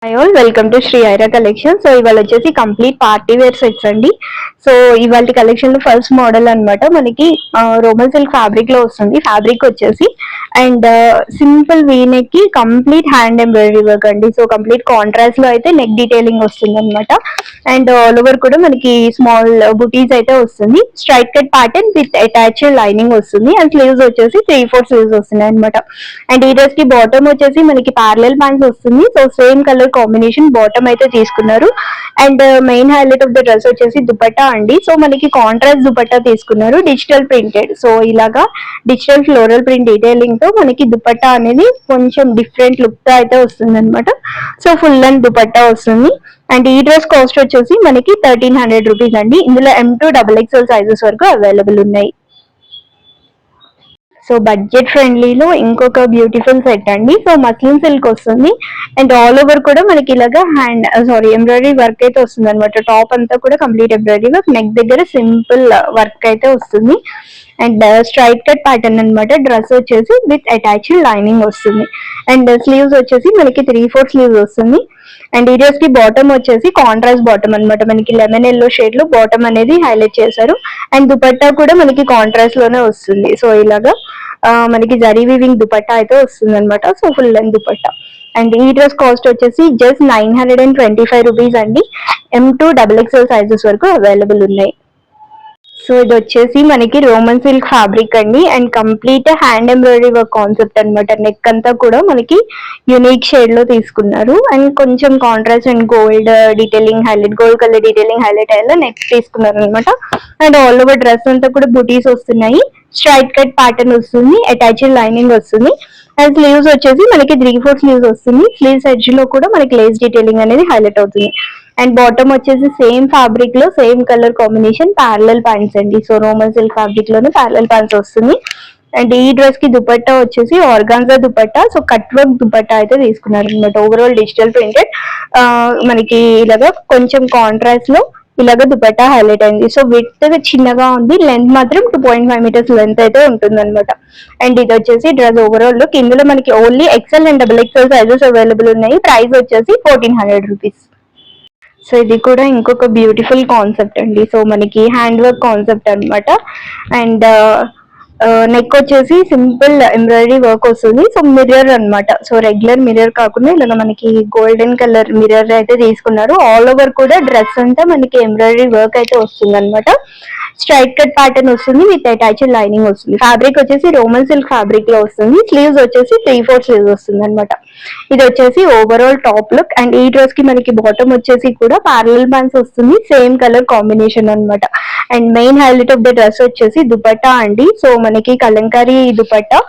Hi all, welcome to Sri Aira collection. So ఇవాళ వచ్చేసి complete party wear sets అండి. So ఇవాళ కలెక్షన్ లో ఫస్ట్ మోడల్ అన్నమాట మనకి రోమన్ సిల్క్ ఫ్యాబ్రిక్ లో వస్తుంది. ఫ్యాబ్రిక్ వచ్చేసి అండ్ సింపుల్ వీనెక్ కి కంప్లీట్ హ్యాండ్ ఎంబ్రాయిడరీ వర్క్ అండి. సో కంప్లీట్ కాంట్రాస్ట్ లో అయితే నెక్ డీటెయిలింగ్ వస్తుంది అనమాట. అండ్ ఆల్ ఓవర్ కూడా మనకి స్మాల్ బుటీస్ అయితే వస్తుంది. Straight cut pattern with attached lining వస్తుంది. అండ్ స్లీవ్స్ వచ్చేసి 3/4 స్లీవ్స్ వస్తున్నాయి అనమాట. అండ్ ఈ డ్రెస్ కి బాటమ్ వచ్చేసి మనకి ప్యారలల్ ప్యాంట్స్ వస్తుంది. So same colour combination bottom అయితే తీసుకున్నారు. And main highlight of the dress వచ్చేసి దుపట్టా అండి. సో మనకి కాంట్రాస్ట్ దుపట్టా తీసుకున్నారు, డిజిటల్ ప్రింటెడ్. సో ఇలాగా డిజిటల్ ఫ్లోరల్ ప్రింట్ డీటెయిలింగ్ తో మనకి దుపట్టా అనేది కొంచెం డిఫరెంట్ లుక్ తో అయితే వస్తుంది అనమాట. సో ఫుల్ అండ్ దుపట్టా వస్తుంది. అండ్ ఈ డ్రెస్ కాస్ట్ వచ్చేసి మనకి 1300 రూపీస్ అండి. ఇందులో M2 XXL సైజెస్ వరకు అవైలబుల్ ఉన్నాయి. సో బడ్జెట్ ఫ్రెండ్లీలో ఇంకొక బ్యూటిఫుల్ సెట్ అండి. సో మస్లిన్ సిల్క్ వస్తుంది. అండ్ ఆల్ ఓవర్ కూడా మనకి ఇలాగా ఎంబ్రాయిడరీ వర్క్ అయితే వస్తుంది అనమాట. టాప్ అంతా కూడా కంప్లీట్ ఎంబ్రాయిడరీ వర్క్, నెక్ దగ్గర సింపుల్ వర్క్ అయితే వస్తుంది. అండ్ స్ట్రైట్ కట్ ప్యాటర్న్ అనమాట. డ్రెస్ వచ్చేసి విత్ అటాచ్డ్ లైనింగ్ వస్తుంది. అండ్ స్లీవ్స్ వచ్చేసి మనకి 3/4 స్లీవ్స్ వస్తుంది. అండ్ ఈ డ్రెస్ కి బాటమ్ వచ్చేసి కాంట్రాస్ట్ బాటమ్ అనమాట. మనకి లెమన్ ఎల్లో షేడ్ లో బాటమ్ అనేది హైలైట్ చేశారు. అండ్ దుపట్టా కూడా మనకి కాంట్రాస్ట్ లోనే వస్తుంది. సో ఇలాగా మనకి జరీ వీవింగ్ దుపట్టా అయితే వస్తుంది అనమాట. So full length dupatta. And ఈ డ్రెస్ కాస్ట్ వచ్చేసి జస్ట్ 925 రూపీస్ అండి. M2 XXL సైజెస్ వరకు అవైలబుల్ ఉన్నాయి. సో ఇది వచ్చేసి మనకి రోమన్ సిల్క్ ఫ్యాబ్రిక్ అండి. And complete hand embroidery work concept అనమాట. నెక్ అంతా కూడా మనకి యూనిక్ షేడ్ లో తీసుకున్నారు. అండ్ కొంచెం contrast and gold detailing highlight, gold colour detailing highlight అయ్యేలా నెక్ తీసుకున్నారు అనమాట. అండ్ ఆల్ ఓవర్ డ్రెస్ అంతా కూడా బుటీస్ వస్తున్నాయి. స్ట్రైట్ కట్ ప్యాటర్న్ వస్తుంది, అటాచ్డ్ లైనింగ్ వస్తుంది. అండ్ స్లీవ్స్ వచ్చేసి మనకి 3/4 స్లీవ్స్ వస్తుంది. స్లీవ్స్ ఎడ్జ్ లో కూడా మనకి లేస్ డీటెయిలింగ్ అనేది హైలైట్ అవుతుంది. అండ్ బాటమ్ వచ్చేసి సేమ్ ఫ్యాబ్రిక్ లో same colour combination parallel pants అండి. సో రోమన్ సిల్క్ ఫ్యాబ్రిక్ లోనే ప్యారలల్ ప్యాంట్స్ వస్తుంది. అండ్ ఈ డ్రెస్ కి దుపట్టా వచ్చేసి organza dupatta. So cut work dupatta అయితే తీసుకున్నారు అనమాట. ఓవరాల్ డిజిటల్ ప్రింటెడ్ మనకి ఇలాగా కొంచెం కాంట్రాస్ట్ లో ఇలాగ దుపట్టా హైలైట్ అయింది. సో విత్ చిన్నగా ఉంది, లెంత్ మాత్రం 2.5 మీటర్స్ లెంత్ అయితే ఉంటుంది అనమాట. అండ్ ఇది వచ్చేసి డ్రెస్ ఓవరాల్ లుక్. ఇందులో మనకి only XL and XXL sizes available ఉన్నాయి. ప్రైస్ వచ్చేసి 1400 రూపీస్. సో ఇది కూడా ఇంకొక బ్యూటిఫుల్ కాన్సెప్ట్ అండి. సో మనకి హ్యాండ్ వర్క్ కాన్సెప్ట్ అనమాట. అండ్ నెక్ వచ్చేసి సింపుల్ ఎంబ్రాయిడరీ వర్క్ వస్తుంది. సో మిర్రర్ అనమాట. సో రెగ్యులర్ మిర్రర్ కాకుండా ఇలా మనకి గోల్డెన్ కలర్ మిర్రర్ అయితే తీసుకున్నారు. ఆల్ ఓవర్ కూడా డ్రెస్ అంతా మనకి ఎంబ్రాయిడరీ వర్క్ అయితే వస్తుంది అనమాట. స్ట్రైట్ కట్ ప్యాటర్న్ వస్తుంది విత్ అటాచ్డ్ లైనింగ్ వస్తుంది. ఫ్యాబ్రిక్ వచ్చేసి రోమన్ సిల్క్ ఫ్యాబ్రిక్ లో వస్తుంది. స్లీవ్స్ వచ్చేసి 3/4 స్లీవ్స్ వస్తుంది అనమాట. ఇది వచ్చేసి ఓవరాల్ టాప్ లుక్. అండ్ ఈ డ్రెస్ కి మనకి బాటమ్ వచ్చేసి కూడా ప్యారలల్ ప్యాంట్స్ వస్తుంది, సేమ్ కలర్ కాంబినేషన్ అనమాట. And main highlight of the dress వచ్చేసి దుపట్టా అండి. సో మనకి కలంకారీ దుపట్టా.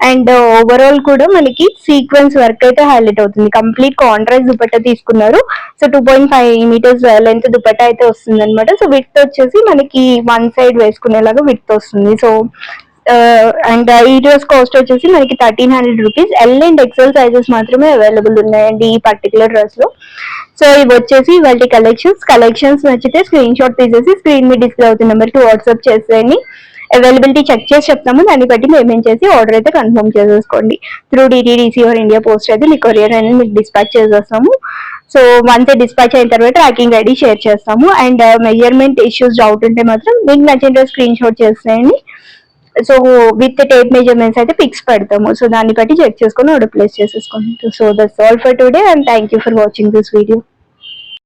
అండ్ ఓవరాల్ కూడా మనకి సీక్వెన్స్ వర్క్ అయితే హైలైట్ అవుతుంది. కంప్లీట్ కాంట్రాస్ట్ దుపట్టా తీసుకున్నారు. సో 2.5 మీటర్స్ లెంత్ దుపట్టా అయితే వస్తుంది అనమాట. సో విత్ వచ్చేసి మనకి వన్ సైడ్ వేసుకునేలాగా విత్ వస్తుంది. సో అండ్ ఈ డ్రెస్ కాస్ట్ వచ్చేసి మనకి 1300 rupees. L and XL sizes మాత్రమే అవైలబుల్ ఉన్నాయండి ఈ పర్టికులర్ డ్రెస్ లో. సో ఇవి వచ్చేసి వాటి కలెక్షన్స్ నచ్చితే స్క్రీన్ షాట్ తీసేసి స్క్రీన్ మీద డిస్ప్లే అవుతున్న నెంబర్ కి వాట్సాప్ చేసేయండి. అవైలబిలిటీ చెక్ చేసి చెప్తాము. దాన్ని బట్టి పేమెంట్ చేసి ఆర్డర్ అయితే కన్ఫర్మ్ చేసేసుకోండి. Through DTDC or India post అయితే మీ కొరియర్ అనేది మీకు డిస్పాచ్ చేసేస్తాము. సో వన్స్ డిస్పాచ్ అయిన తర్వాత ట్రాకింగ్ ఐడి షేర్ చేస్తాము. అండ్ మెజర్మెంట్ ఇష్యూస్ డౌట్ ఉంటే మాత్రం మీకు నచ్చిన స్క్రీన్ షాట్ చేసేయండి. సో విత్ టేప్ మెజర్మెంట్స్ అయితే పిక్స్ పెడతాము. సో దాన్ని బట్టి చెక్ చేసుకొని ఆర్డర్ ప్లేస్ చేసేసుకోండి. So that's all for today and thank you for watching this video.